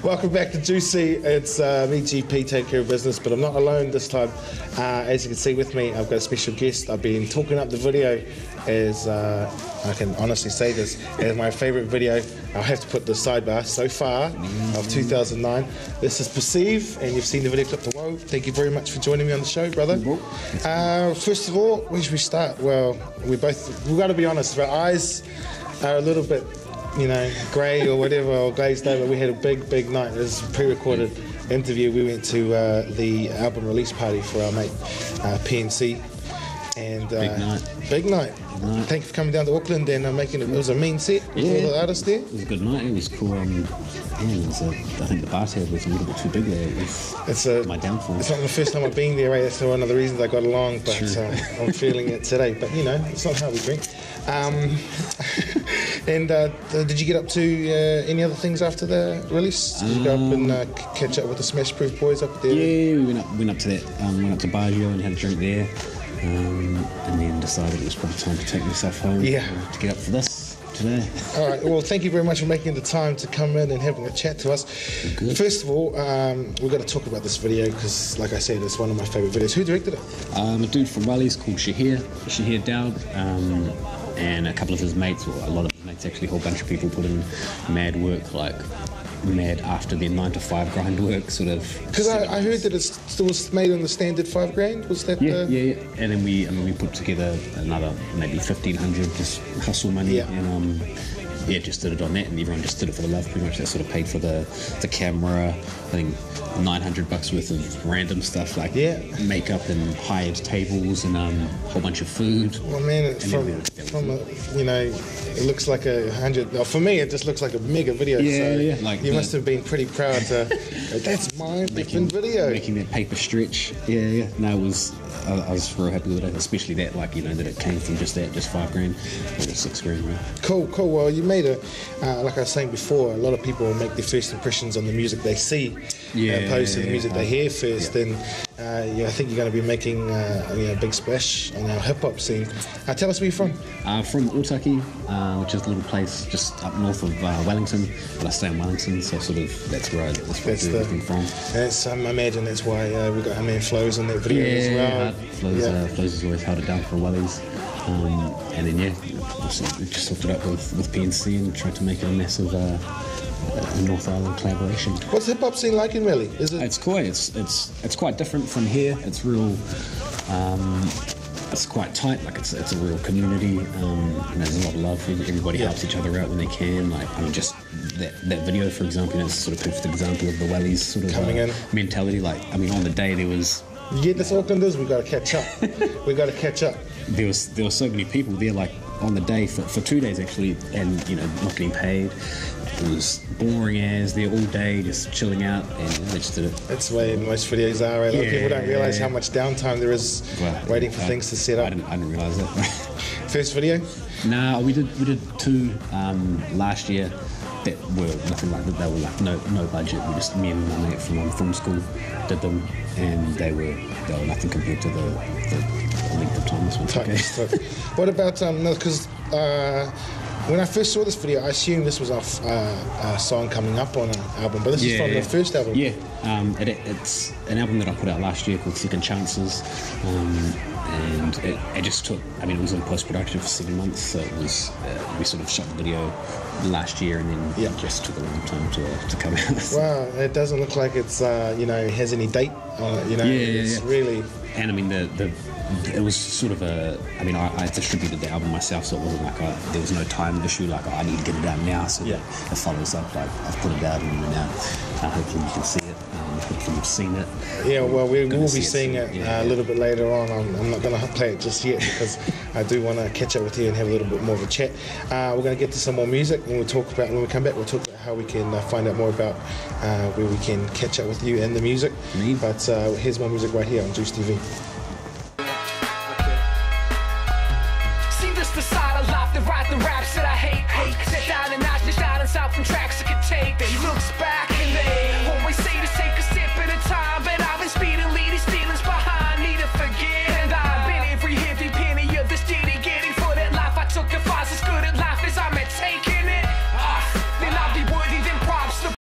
Welcome back to Juicy. It's me, GP, take care of business, but I'm not alone this time. As you can see with me, I've got a special guest. I've been talking up the video as, I can honestly say this, as my favourite video. I'll have to put the sidebar so far of 2009. This is Percieve, and you've seen the video clip to Whoa. Thank you very much for joining me on the show, brother. First of all, where should we start? Well, we've got to be honest, our eyes are a little bit, you know, grey or whatever, or glazed over. We had a big night. This is a pre-recorded interview. We went to the album release party for our mate PNC, and big night. Thank you for coming down to Auckland and making it. It was a mean set with all the artists there. It was a good night. It was cool. I think the bar tab was a little bit too big there. It's my downfall. It's not the first time I've been there, right? That's one of the reasons I got along, but I'm feeling it today. But you know, it's not how we drink. And did you get up to any other things after the release? Did you go up and catch up with the Smash Proof boys up there? Yeah, we went up to that. Went up to Baggio and had a drink there, and then decided it was probably time to take myself home. To get up for this today. All right. Well, thank you very much for making the time to come in and having a chat to us. Good. First of all, we've got to talk about this video because, like I said, it's one of my favourite videos. Who directed it? A dude from Wellies called Shahir Dowd. And a couple of his mates, or a lot of his mates actually, a whole bunch of people put in mad work, like mad after their 9-to-5 grind work, sort of. Because I heard that it still was made on the standard $5,000. Was that? Yeah. And then we put together another maybe 1,500 just hustle money, and just did it on that, and everyone just did it for the love. Pretty much that sort of paid for the camera. I think $900 worth of random stuff like makeup and hired tables and a whole bunch of food. Well, man, it looks like 100. Well, for me, it just looks like a mega video. Like you must have been pretty proud to. That's my video. Making that paper stretch. No, it was. I was real happy with it, especially that, like, you know, that it came from just $5,000 or $6,000. Right? Cool. Well, you made like I was saying before, a lot of people make their first impressions on the music they see, opposed to the music they hear first. And I think you're going to be making a big splash on our hip hop scene. Tell us where you're from. From Otaki, which is a little place just up north of Wellington, but I stay in Wellington, so sort of that's where I do everything from. I imagine that's why we got our man Flows in that video as well. Flows has always held it down for Wellies. And then just hooked it up with PNC and tried to make it a massive North Island collaboration. What's the hip hop scene like in Melly? It's quite different from here. It's real. It's quite tight. Like it's a real community. There's a lot of love. Everybody helps each other out when they can. Like, I mean, just that video, for example, is sort of a perfect example of the Wellies sort of coming in mentality. Like, I mean, on the day there was. You get this, Aucklanders, we got to catch up. There were so many people there, like on the day for 2 days actually, and not getting paid. It was boring as there all day, just chilling out, and they just did it. That's the way most videos are. Right? People don't realise how much downtime there is waiting for things to set up. I didn't realise that. First video? No, we did 2 last year. That were nothing like that. They were like no budget. We just, me and my mate from film school did them, and they were nothing compared to the length of time this one took. What about because when I first saw this video, I assumed this was off a song coming up on an album, but this is from the first album. It's an album that I put out last year called Second Chances, and it just took. I mean, it was in post-production for 7 months, so it was we sort of shot the video last year, and then it just took a long time to come out. Wow, it doesn't look like it's has any date on it. It's really. And I mean it was sort of I distributed the album myself, so it wasn't like there was no time issue, like I need to get it out now, so it follows up, like I've put it out and now hopefully you can see it, hopefully you've seen it. Yeah, well, we will be seeing it a little bit later on. I'm not going to play it just yet because I do want to catch up with you and have a little bit more of a chat. We're going to get to some more music, and when we come back, we'll talk about how we can find out more about where we can catch up with you and the music. But here's more music right here on Juice TV. The side of life that write the raps that I hate. Sit down and notch the shot and south from tracks that can take. He looks back.